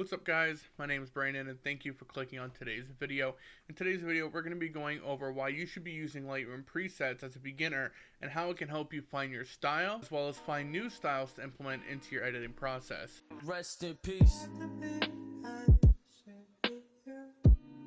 What's up guys, my name is Brandon and thank you for clicking on today's video. In today's video we're going to be going over why you should be using Lightroom presets as a beginner and how it can help you find your style as well as find new styles to implement into your editing process. Rest in peace.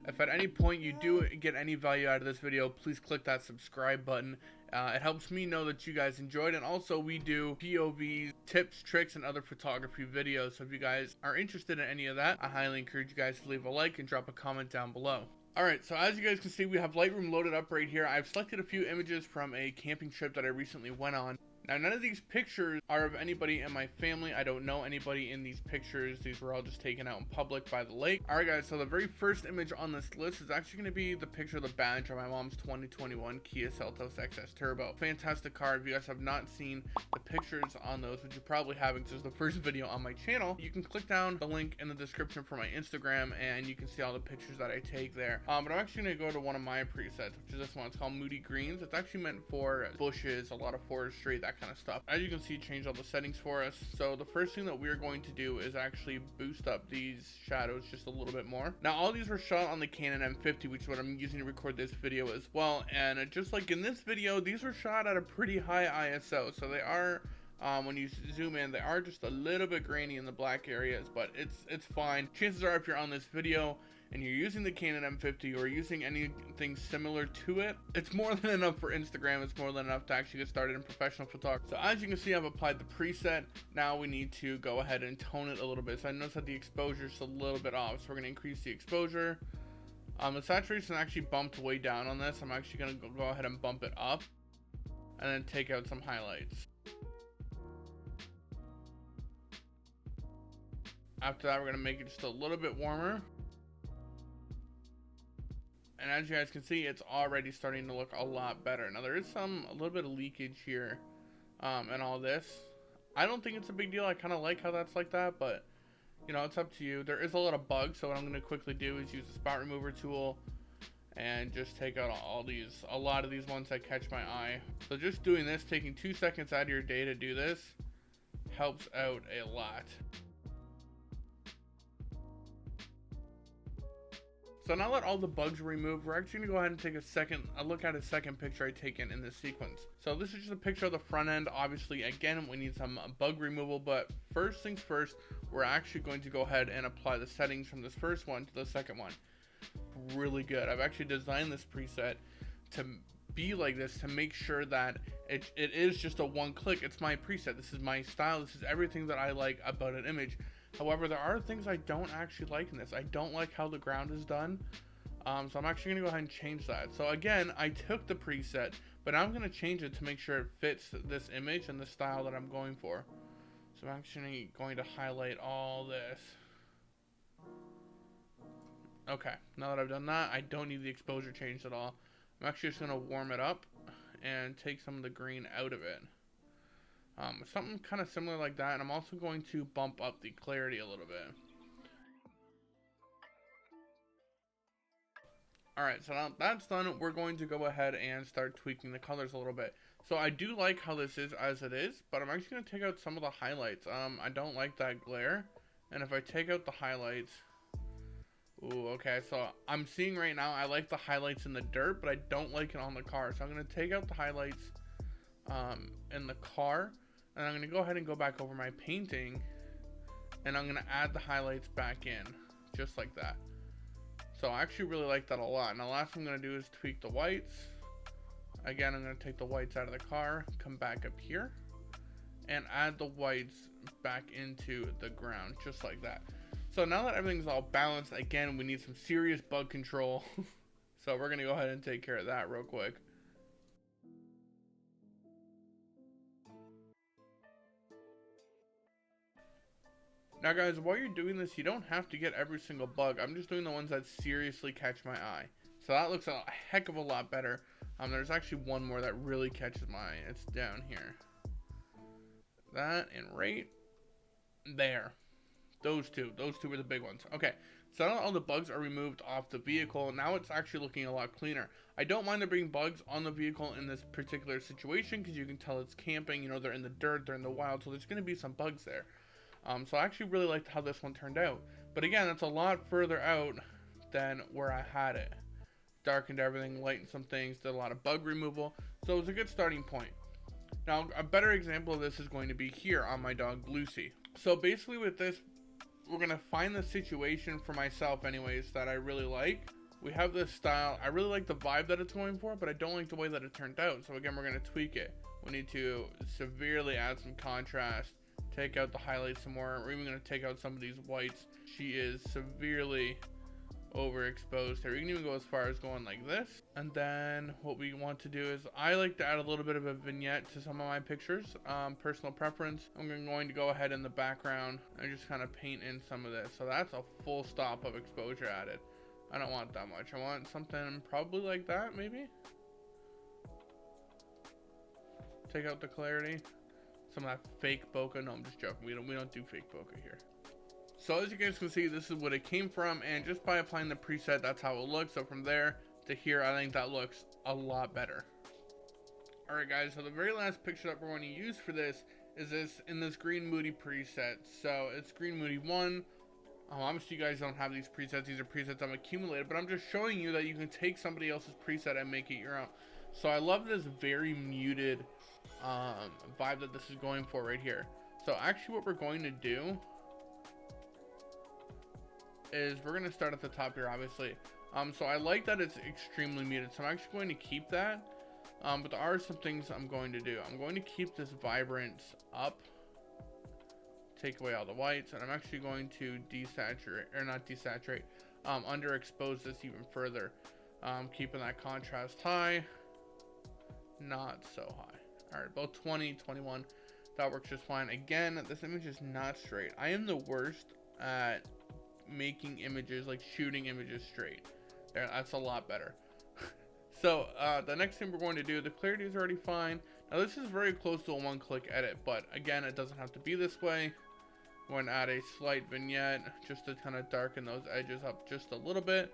If at any point you do get any value out of this video, please click that subscribe button. It helps me know that you guys enjoyed, and also we do POV tips, tricks, and other photography videos. So if you guys are interested in any of that, I highly encourage you guys to leave a like and drop a comment down below. Alright, so as you guys can see, we have Lightroom loaded up right here. I've selected a few images from a camping trip that I recently went on. Now, none of these pictures are of anybody in my family. I don't know anybody in these pictures. These were all just taken out in public by the lake. Alright guys, so the very first image on this list is actually going to be the picture of the badge on my mom's 2021 Kia Seltos XS Turbo. Fantastic car. If you guys have not seen the pictures on those, which you probably haven't, because it's the first video on my channel, you can click down the link in the description for my Instagram and you can see all the pictures that I take there. But I'm actually going to go to one of my presets, which is this one. It's called Moody Greens. It's actually meant for bushes, a lot of forestry, that kind of stuff. As you can see, change all the settings for us. So the first thing that we're going to do is actually boost up these shadows just a little bit more. Now all these were shot on the Canon M50, which is what I'm using to record this video as well, and just like in this video, these were shot at a pretty high ISO, so they are when you zoom in, they are just a little bit grainy in the black areas, but it's fine. Chances are, if you're on this video and you're using the Canon M50 or using anything similar to it, it's more than enough for Instagram. It's more than enough to actually get started in professional photography. So as you can see, I've applied the preset. Now we need to go ahead and tone it a little bit. So I noticed that the exposure is a little bit off, so we're going to increase the exposure. The saturation actually bumped way down on this. I'm actually going to go ahead and bump it up and then take out some highlights. After that, we're going to make it just a little bit warmer. And as you guys can see, it's already starting to look a lot better. Now there is a little bit of leakage here and all this. I don't think it's a big deal. I kind of like how that's like that, but you know, it's up to you. There is a lot of bugs, so what I'm going to quickly do is use the spot remover tool and just take out a lot of these ones that catch my eye. So just doing this, taking 2 seconds out of your day to do this, helps out a lot. So now that all the bugs are removed, we're actually going to go ahead and take a look at a second picture I taken in this sequence. So this is just a picture of the front end. Obviously, again, we need some bug removal, but first things first, we're actually going to go ahead and apply the settings from this first one to the second one. Really good. I've actually designed this preset to be like this to make sure that it is just a one click. It's my preset. This is my style. This is everything that I like about an image. However, there are things I don't actually like in this. I don't like how the ground is done. So I'm actually going to go ahead and change that. So again, I took the preset, but now I'm going to change it to make sure it fits this image and the style that I'm going for. So I'm actually going to highlight all this. Okay, now that I've done that, I don't need the exposure changed at all. I'm actually just going to warm it up and take some of the green out of it. Something kind of similar like that, and I'm also going to bump up the clarity a little bit. Alright, so now that's done, we're going to go ahead and start tweaking the colors a little bit. So I do like how this is as it is, but I'm actually going to take out some of the highlights. I don't like that glare, and if I take out the highlights... Ooh, okay, so I'm seeing right now, I like the highlights in the dirt, but I don't like it on the car. So I'm going to take out the highlights in the car, and I'm going to go ahead and go back over my painting, and I'm going to add the highlights back in, just like that. So I actually really like that a lot. Now last thing I'm going to do is tweak the whites. Again, I'm going to take the whites out of the car, come back up here, and add the whites back into the ground, just like that. So now that everything's all balanced, again, we need some serious bug control. So we're going to go ahead and take care of that real quick. Now guys, while you're doing this, you don't have to get every single bug. I'm just doing the ones that seriously catch my eye. So that looks a heck of a lot better. There's actually one more that really catches my eye. It's down here. That and right there. Those two were the big ones. Okay, so now all the bugs are removed off the vehicle. Now it's actually looking a lot cleaner. I don't mind there being bugs on the vehicle in this particular situation because you can tell it's camping. You know, they're in the dirt, they're in the wild, so there's going to be some bugs there. So I actually really liked how this one turned out. But again, that's a lot further out than where I had it. Darkened everything, lightened some things, did a lot of bug removal. So it was a good starting point. Now, a better example of this is going to be here on my dog Lucy. So basically with this, we're going to find the situation for myself anyways that I really like. We have this style. I really like the vibe that it's going for, but I don't like the way that it turned out. So again, we're going to tweak it. We need to severely add some contrast, take out the highlights some more. We're even going to take out some of these whites. She is severely overexposed here. We can even go as far as going like this. And then what we want to do is, I like to add a little bit of a vignette to some of my pictures. Personal preference. I'm going to go ahead in the background and just kind of paint in some of this. So that's a full stop of exposure added. I don't want that much. I want something probably like that, maybe. Take out the clarity. Some of that fake bokeh. No, I'm just joking. We don't do fake bokeh here. So as you guys can see, this is what it came from, and just by applying the preset, that's how it looks. So from there to here, I think that looks a lot better. Alright guys, so the very last picture that we're going to use for this is this in this green moody preset. So it's green moody 1. Obviously you guys don't have these presets. These are presets I've accumulated, but I'm just showing you that you can take somebody else's preset and make it your own. So I love this very muted vibe that this is going for right here. So actually what we're going to do is we're going to start at the top here, obviously. So I like that it's extremely muted, so I'm actually going to keep that. But there are some things I'm going to do. I'm going to keep this vibrance up, take away all the whites, and I'm actually going to desaturate, or not desaturate, underexpose this even further. Keeping that contrast high, not so high. Alright, about 20, 21, that works just fine. Again, this image is not straight. I am the worst at making images, like shooting images straight. There, that's a lot better. So the next thing we're going to do, the clarity is already fine. Now this is very close to a one-click edit, but again, it doesn't have to be this way. We're going to add a slight vignette just to kind of darken those edges up just a little bit.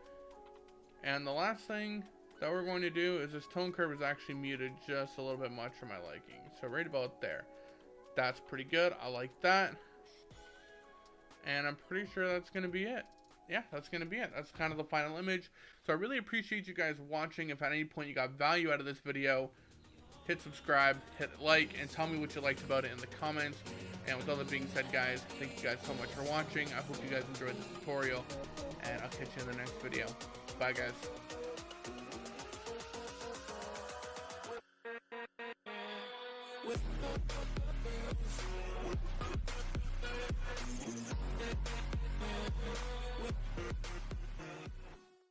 And the last thing that we're going to do is this tone curve is actually muted just a little bit much for my liking. So right about there. That's pretty good. I like that. And I'm pretty sure that's going to be it. Yeah, that's going to be it. That's kind of the final image. So I really appreciate you guys watching. If at any point you got value out of this video, hit subscribe, hit like, and tell me what you liked about it in the comments. And with all that being said, guys, thank you guys so much for watching. I hope you guys enjoyed this tutorial, and I'll catch you in the next video. Bye, guys.